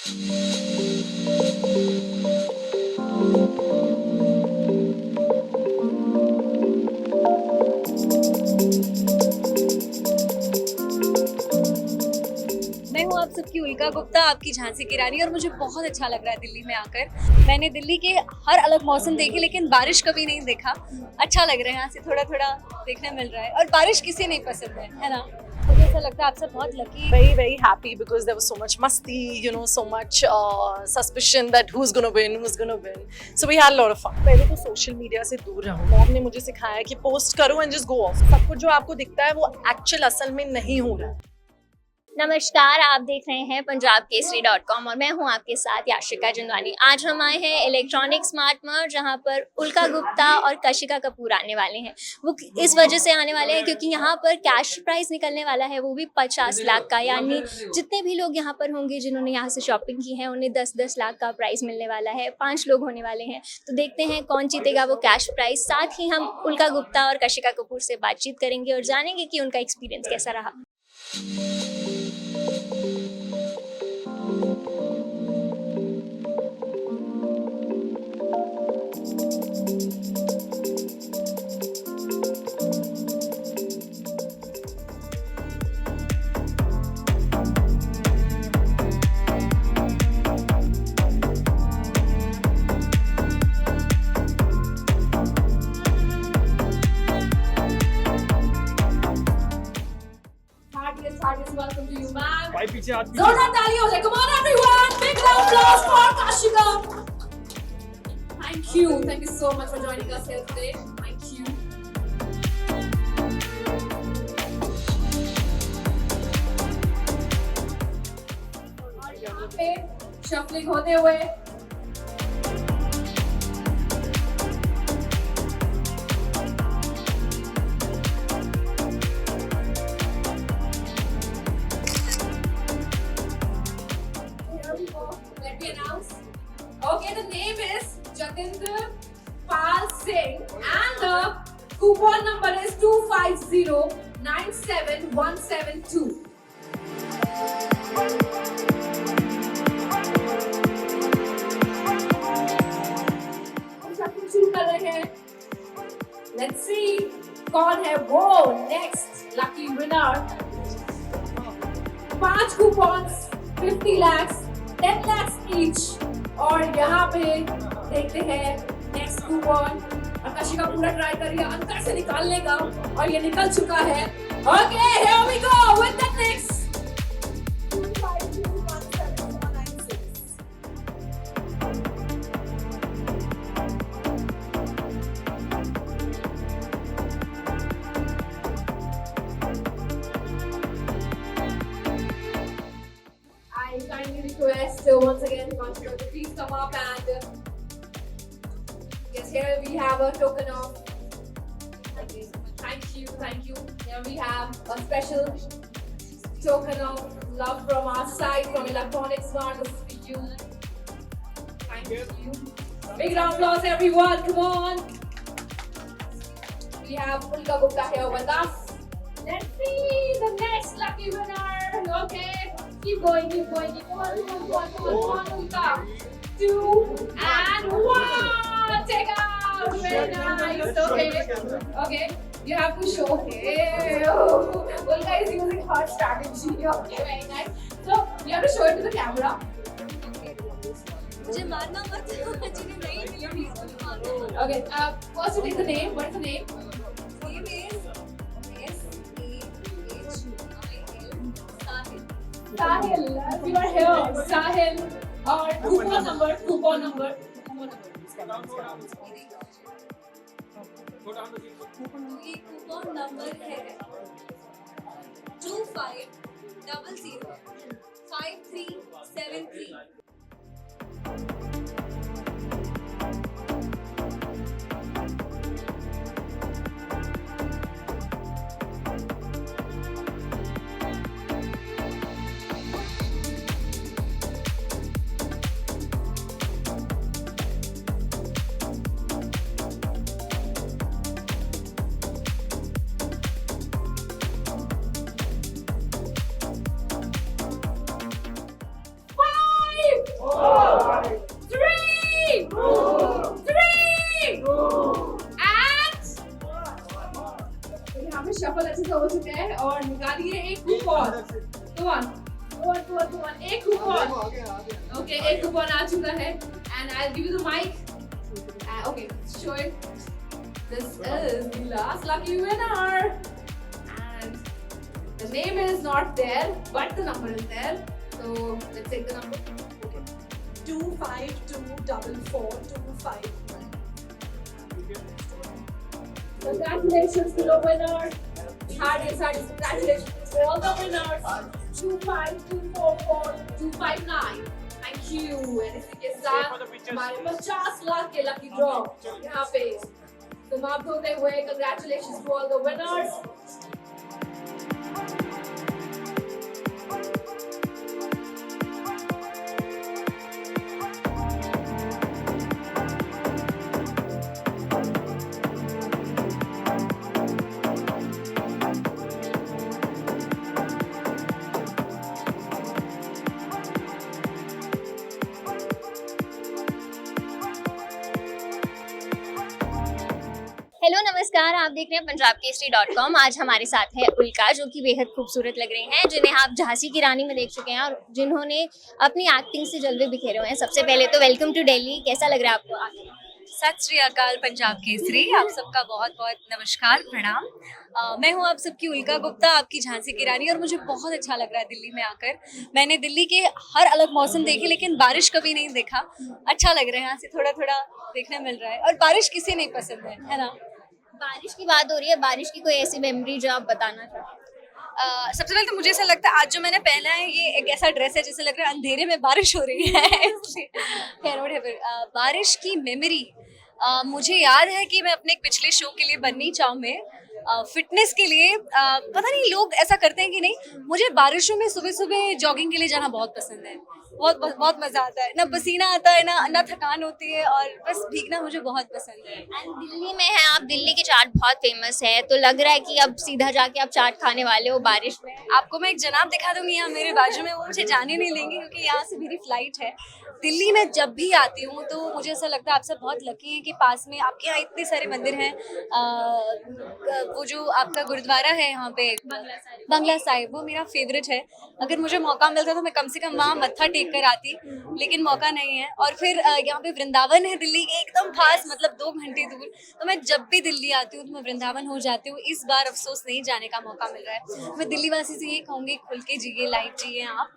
मैं हूँ आप सबकी उल्का गुप्ता, आपकी झांसी की रानी, और मुझे बहुत अच्छा लग रहा है दिल्ली में आकर। मैंने दिल्ली के हर अलग मौसम देखे लेकिन बारिश कभी नहीं देखा। अच्छा लग रहा है, यहाँ से थोड़ा थोड़ा देखने मिल रहा है, और बारिश किसे नहीं पसंद है ना। मुझे ऐसा लगता है आप सब बहुत lucky. Very happy because there was so much masti, so much suspicion that who's gonna win. So we had a lot of fun. पहले तो सोशल मीडिया से दूर रहो। मॉम ने मुझे सिखाया कि पोस्ट करो एंड जस्ट गो ऑफ। सब कुछ जो आपको दिखता है वो एक्चुअल असल में नहीं हो रहा है। नमस्कार, आप देख रहे हैं punjabkesari.com और मैं हूं आपके साथ याशिका जिंदवानी। आज हम आए हैं इलेक्ट्रॉनिक स्मार्ट मार्ट, जहां पर उल्का गुप्ता और कशिका कपूर आने वाले हैं। वो इस वजह से आने वाले हैं क्योंकि यहाँ पर कैश प्राइस निकलने वाला है, वो भी 50 लाख का। यानी जितने भी लोग यहाँ पर होंगे जिन्होंने यहाँ से शॉपिंग की है, उन्हें 10-10 लाख का प्राइस मिलने वाला है। 5 लोग होने वाले हैं, तो देखते हैं कौन जीतेगा वो कैश प्राइस। साथ ही हम उल्का गुप्ता और कशिका कपूर से बातचीत करेंगे और जानेंगे कि उनका एक्सपीरियंस कैसा रहा। Welcome to you, man. भाई पीछे हाथ पीछे। जोरदार तालियों से, come on everyone, big round of applause for Kashika. Thank you so much for joining us here today. Thank you. और यहाँ पे शफलिंग होते हुए let me announce. Okay, the name is Jatinder Pal Singh and the coupon number is 25097172. हम सब कुछ शुरू कर रहे हैं। Let's see कौन है वो next lucky winner. 5 coupons, 50 lakhs, 10 lakhs each. और यहाँ पे देखते हैं नेक्स्ट कूपन। कशिका पूरा ट्राई कर रही है अंदर से निकालने का, और ये निकल चुका है। Okay, here we go with the next 25217496. I kindly request once again, Kashika, to please come up and yes, here we have a token of thank you. Here we have a special token of love from our side, from Electronic Smart. This is for you. Thank you. Big round of applause, everyone. Come on. We have Ulka Gupta here with us. Let's see the next lucky winner. Okay. Keep going. Come on, Ulka. 2 and 1. Take out. Very nice. Okay. You have to show. Okay. Ulka is using her strategy. Okay, very nice. So you have to show it to the camera. मुझे मारना मत, जिन्हें नहीं मिली please मुझे मारो। Okay. First you take the name. What is the name? Name is Sahil. Sahil. You are here. Sahil. और coupon number. ये coupon number है 25005373। Okay, एक कूपन आ चुका है and I'll give you the mic. Okay, show it. This is the last lucky winner. And the name is not there, but the number is there. So let's take the number. 25244425. Congratulations to the winner. Hardest congratulations to all the winners. 25244 Thank you. And इसी के साथ हमारे 50 लाख के lucky draw यहाँ पे समाप्त होते हुए congratulations to all the winners. Hello नमस्कार, आप देख रहे हैं punjabkesari.com। आज हमारे साथ है उल्का, जो कि बेहद खूबसूरत लग रहे हैं, जिन्हें आप झांसी की रानी में देख चुके हैं और जिन्होंने अपनी एक्टिंग से जलवे बिखेरे हुए हैं। सबसे पहले तो वेलकम टू दिल्ली। कैसा लग रहा है आपको आके? सत श्री अकाल पंजाब केसरी, आप सबका बहुत बहुत नमस्कार, प्रणाम। मैं हूँ आप सबकी उल्का गुप्ता, आपकी झांसी की रानी, और मुझे बहुत अच्छा लग रहा है दिल्ली में आकर। मैंने दिल्ली के हर अलग मौसम देखे, लेकिन बारिश कभी नहीं देखा। अच्छा लग रहा है, यहाँ से थोड़ा थोड़ा देखने मिल रहा है, और बारिश किसे नहीं पसंद है ना। बारिश की बात हो रही है, बारिश की कोई ऐसी मेमोरी जो आप बताना चाहते हैं? सबसे पहले तो मुझे ऐसा लगता है आज जो मैंने पहना है ये एक ऐसा ड्रेस है जैसे लग रहा है अंधेरे में बारिश हो रही है। खैर व्हाटएवर, बारिश की मेमोरी मुझे याद है कि मैं अपने एक पिछले शो के लिए बन्नी चाव में फिटनेस के लिए पता नहीं लोग ऐसा करते हैं कि नहीं, मुझे बारिशों में सुबह सुबह जॉगिंग के लिए जाना बहुत पसंद है। बहुत बहुत मजा आता है, ना पसीना आता है ना थकान होती है, और बस भीगना मुझे बहुत पसंद है। एंड दिल्ली में है आप, दिल्ली की चाट बहुत फेमस है, तो लग रहा है कि अब सीधा जाके आप चाट खाने वाले हो बारिश में। आपको मैं एक जनाब दिखा दूंगी यहाँ मेरे बाजू में, वो मुझे जाने नहीं लेंगे क्योंकि यहाँ से मेरी फ्लाइट है। दिल्ली में जब भी आती हूँ तो मुझे ऐसा लगता है आप सब बहुत लकी हैं कि पास में आपके यहाँ इतने सारे मंदिर हैं। वो जो आपका गुरुद्वारा है यहाँ पे बंगला साहिब, वो मेरा फेवरेट है। अगर मुझे मौका मिलता तो मैं कम से कम वहाँ मत्था टेक कर आती, लेकिन मौका नहीं है। और फिर यहाँ पे वृंदावन है दिल्ली के एकदम पास, मतलब 2 घंटे दूर। तो मैं जब भी दिल्ली आती हूँ तो मैं वृंदावन हो जाती हूँ। इस बार अफसोस नहीं जाने का मौका मिल रहा है। मैं दिल्ली वासी से ये कहूँगी, खुल के जिए, लाइट जिए, आप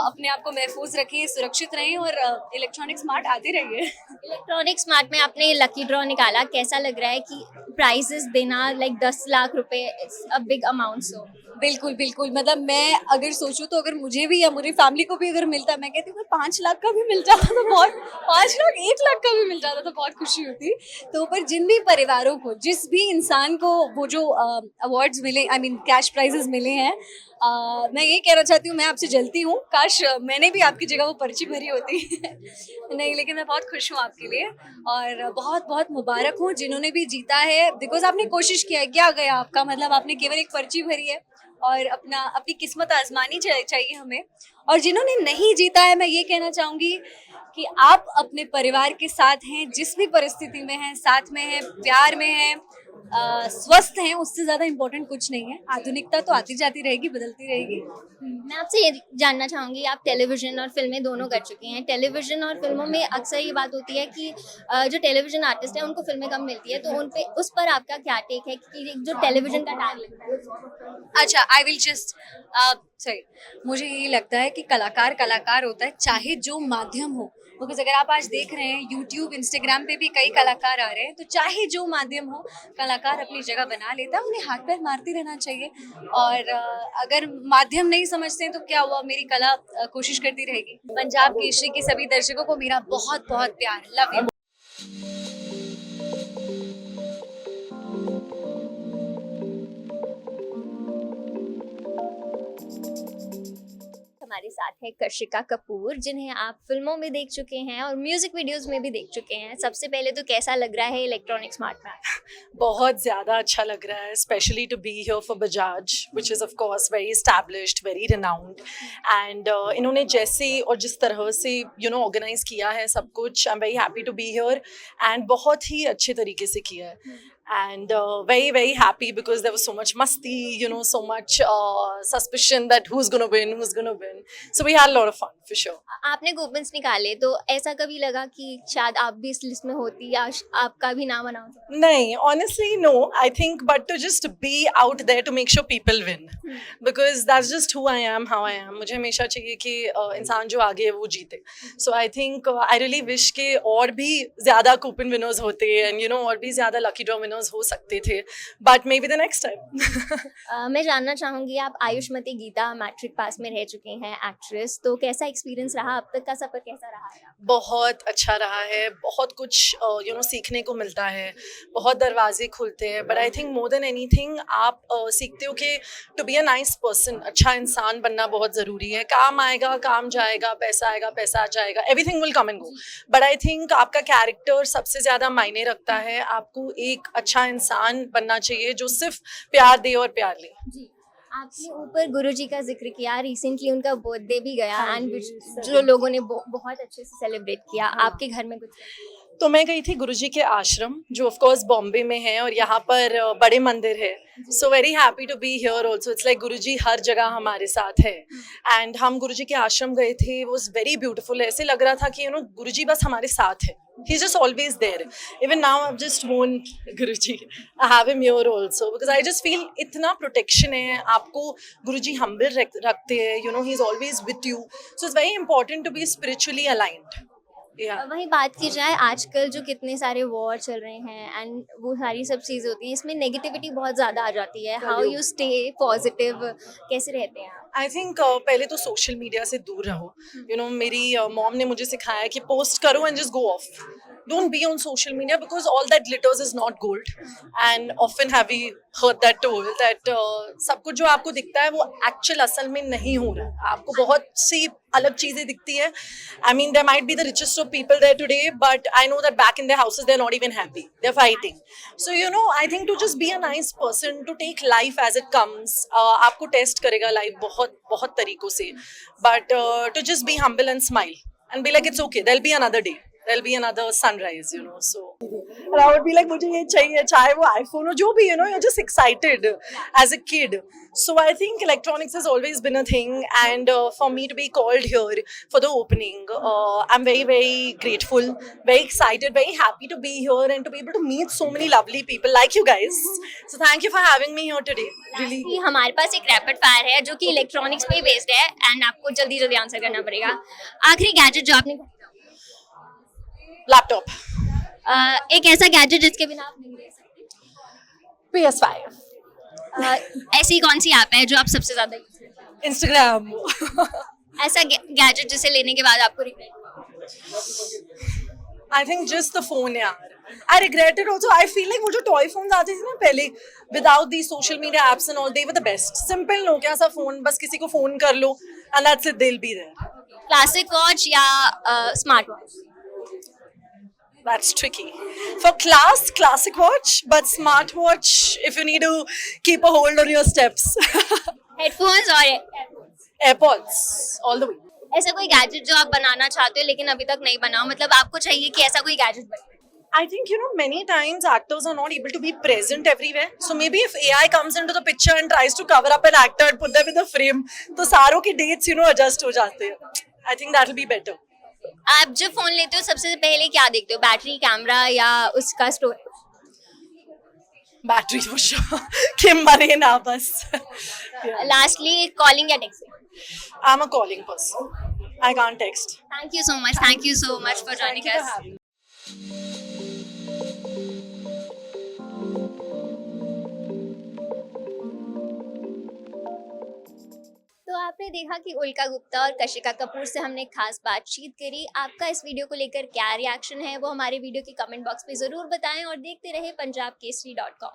अपने आप को महफूज रखें, सुरक्षित रहें, और इलेक्ट्रॉनिक स्मार्ट आते रहिए। इलेक्ट्रॉनिक स्मार्ट में आपने ये लकी ड्रॉ निकाला, कैसा लग रहा है कि प्राइजेस देना लाइक 10 लाख रुपए, अ बिग अमाउंट। सो बिल्कुल बिल्कुल, मतलब मैं अगर सोचूं तो अगर मुझे भी या मेरी फैमिली को भी अगर मिलता, मैं कहती हूँ 5 लाख का भी मिल जाता तो बहुत, 5 लाख 1 लाख का भी मिल जाता तो बहुत खुशी होती। तो पर जिन भी परिवारों को, जिस भी इंसान को वो जो अवार्ड्स मिले, आई मीन कैश प्राइजेस मिले हैं, मैं ये कहना चाहती हूँ, मैं आपसे जलती हूँ, काश मैंने भी आपकी जगह वो पर्ची भरी होती। नहीं, लेकिन मैं बहुत खुश हूँ आपके लिए, और बहुत बहुत मुबारक हूँ जिन्होंने भी जीता है, बिकॉज आपने कोशिश किया है। क्या गया आपका, मतलब आपने केवल एक पर्ची भरी है और अपनी किस्मत आजमानी चाहिए हमें। और जिन्होंने नहीं जीता है, मैं ये कहना चाहूँगी कि आप अपने परिवार के साथ हैं, जिस भी परिस्थिति में हैं, साथ में हैं, प्यार में हैं, स्वस्थ हैं, उससे ज़्यादा इम्पोर्टेंट कुछ नहीं है। आधुनिकता तो आती जाती रहेगी, बदलती रहेगी। मैं आपसे ये जानना चाहूँगी, आप टेलीविजन और फिल्में दोनों कर चुकी हैं। टेलीविजन और फिल्मों में अक्सर ये बात होती है कि जो टेलीविजन आर्टिस्ट है उनको फिल्में कम मिलती है, तो उस पर आपका क्या टेक है कि जो टेलीविजन का टैग लगता है? अच्छा, आई विल जस्ट सही, मुझे यही लगता है कि कलाकार होता है, चाहे जो माध्यम हो। बिकॉज अगर आप आज देख रहे हैं यूट्यूब, इंस्टाग्राम पे भी कई कलाकार आ रहे हैं, तो चाहे जो माध्यम हो, कलाकार अपनी जगह बना लेता है, उन्हें हाथ पैर मारते रहना चाहिए। और अगर माध्यम नहीं समझते हैं तो क्या हुआ, मेरी कला कोशिश करती रहेगी। पंजाब केसरी के सभी दर्शकों को मेरा बहुत बहुत प्यार, लव यू। हमारे साथ है कशिका कपूर, जिन्हें आप फिल्मों में देख चुके हैं और म्यूजिक वीडियोस में भी देख चुके हैं। सबसे पहले तो कैसा लग रहा है इलेक्ट्रॉनिक स्मार्ट में? बहुत ज़्यादा अच्छा लग रहा है, specially to be here for Bajaj, which is of course very established, very renowned. And इन्होंने जैसे और जिस तरह से ऑर्गेनाइज किया है सब कुछ, I am very happy to be here, and बहुत ही अच्छे तरीके से किया है। and very very happy because there was so much masti, you know, so much suspicion that who's gonna win. So we had a lot of fun for sure. आपने coupons निकाले तो ऐसा कभी लगा कि शायद आप भी इस लिस्ट में होती या आपका भी नाम अनाउंस होता? नहीं, honestly no, I think but to just be out there to make sure people win, because that's just who I am, how I am. मुझे हमेशा चाहिए कि इंसान जो आगे है वो जीते. So I think I really wish कि और भी ज़्यादा कूपन विनर्स होते and you know और भी ज़्यादा लकी ड्रॉ विनर्स हो सकते थे, but maybe the next time. मैं जानना चाहूँगी, आप आयुष्मती गीता मैट्रिक पास में रह चुकी हैं एक्ट्रेस, तो कैसा एक्सपीरियंस रहा, अब तक का सफर कैसा रहा है? बहुत अच्छा रहा है, बहुत कुछ यू नो सीखने को मिलता है, बहुत दरवाजे खुलते हैं, but I think more than anything आप सीखते हो कि to be a nice person, अच्छा इंसान बनना बहुत ज़रूरी है. काम आएगा, काम जाएगा, पैसा आएगा, पैसा आ जाएगा, everything will come and go, but I think आपका कैरेक्टर सबसे ज़्यादा मायने रखता है. आपको एक अच्छा इंसान बनना चाहिए जो सिर्फ प्यार दे और प्यार ले. जी, आपने ऊपर गुरुजी का जिक्र किया, रिसेंटली उनका बर्थडे भी गया हाँ एंड जी, जो लोगों ने बहुत अच्छे से सेलिब्रेट किया. आपके घर में कुछ तो मैं गई थी गुरुजी के आश्रम जो ऑफ कोर्स बॉम्बे में है और यहाँ पर बड़े मंदिर है. So very happy to be here also. It's like Guruji हर जगह हमारे साथ है. एंड हम गुरुजी के आश्रम गए थे, वो वाज वेरी ब्यूटीफुल. ऐसे लग रहा था कि यू नो गुरुजी बस हमारे साथ है. He's just always there. Even now I've just known Guruji. I have him here also because I just feel इतना protection है. आपको गुरुजी humble रखते हैं. You know he's always with you. So it's very important to be spiritually aligned. Yeah. वहीं बात की जाए, आजकल जो कितने सारे वॉर चल रहे हैं एंड वो सारी सब चीज़ होती हैं, इसमें नेगेटिविटी बहुत ज़्यादा आ जाती है. हाउ यू स्टे पॉजिटिव, कैसे रहते हैं आप? आई थिंक पहले तो सोशल मीडिया से दूर रहो. यू नो मेरी मॉम ने मुझे सिखाया कि पोस्ट करो and just go of. Don't be on social media because all that glitters is not gold. And often have we heard that told that सब कुछ जो आपको दिखता है वो actual असल में नहीं हो रहा है. आपको बहुत सी अलग चीजें दिखती है. I mean there might be the richest of people there today, but I know that back in their houses they're not even happy. They're fighting. So you know I think to just be a nice person, to take life as it comes. आपको test करेगा life बहुत बहुत तरीकों से, but to just be humble and smile and be like it's okay. There'll be another day. There'll be another sunrise, you know. So, and I would be like, मुझे ये चाहिए, चाहे वो iPhone हो, जो भी, you know, you're just excited as a kid. So I think electronics has always been a thing, and for me to be called here for the opening, I'm very very grateful, very excited, very happy to be here and to be able to meet so many lovely people like you guys. So thank you for having me here today. Really. हमारे पास एक rapid fire है जो कि electronics पे based है and आपको जल्दी जल्दी आंसर करना पड़ेगा. आखिरी गैजेट जो आपने Laptop. एक ऐसा गैजेट जिसके बिना आप नहीं रह सकते. PS5. ऐसी कौन सी ऐप है जो आप सबसे ज्यादा यूज करते हैं? Instagram. ऐसा गैजेट जिसे लेने के बाद आपको regret? I think just the phone, यार. I regret it also. I feel like वो जो toy phones आते थे ना पहले, without these social media apps and all, they were the best. Simple Nokia सा phone, बस किसी को phone कर लो, and that's it. They'll be there. Classic watch या smart watch? That's tricky. For classic watch, but smartwatch if you need to keep a hold on your steps. Headphones और AirPods, all the way. ऐसा कोई gadget जो आप बनाना चाहते हो लेकिन अभी तक नहीं बनाओ, मतलब आपको चाहिए कि ऐसा कोई गैजेट बने? I think, you know, many times actors are not able to be present everywhere. So maybe if AI comes into the picture and tries to cover up an actor and put them in the frame, तो सारों की dates, you know, adjust हो जाते हैं. I think that will be better. आप जब phone लेते हो सबसे पहले क्या देखते हो, बैटरी, कैमरा या उसका स्टोरेज? Battery for sure. कि मरे ना बस. Yeah. लास्टली कॉलिंग या texting? I'm a calling person. I can't text. Thank you so much for joining Thank you for us. having me. तो आपने देखा कि उल्का गुप्ता और कशिका कपूर से हमने खास बातचीत करी. आपका इस वीडियो को लेकर क्या रिएक्शन है वो हमारे वीडियो के कमेंट बॉक्स में ज़रूर बताएं और देखते रहे punjabkesari.com.